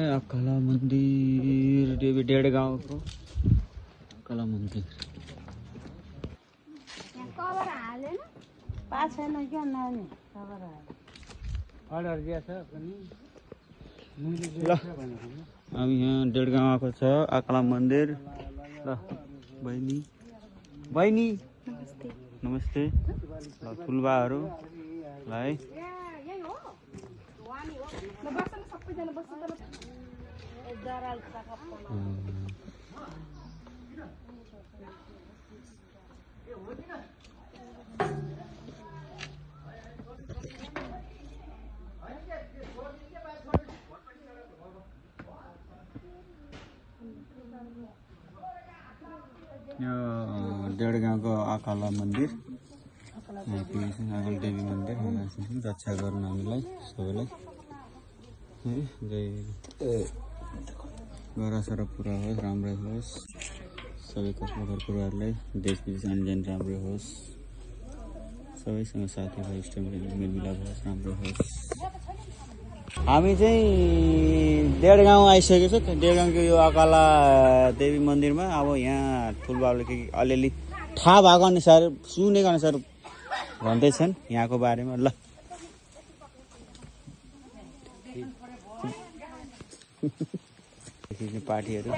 अकाला मन्दिर देवी डेढ गाउँको अकाला मन्दिर अब यहाँ डेढ गाउँ आएको छ अकाला मन्दिर ल बहिनी बहिनी नमस्ते ल ठुलबाहरूलाई यो डेढ गाउँको अकाला मन्दिर अकाल देवी मन्दिर रक्षा गर्नु हामीलाई सबैलाई गरासरा पुरा होस् राम्रै होस् सबैको परिवारलाई देश विदेश आनजान राम्रो होस् सबैसँग साथीभाइ इष्टमित्र मेलमिलाप होस् राम्रो होस्। हामी चाहिँ डेढ गाउँ आइसकेको छ डेढ गाउँको यो अकाला देवी मन्दिरमा। अब यहाँ ठुलबाबुले के अलिअलि थाहा भएको अनुसार सुनेको अनुसार भन्दैछन् यहाँको बारेमा। ल पार्टीहरू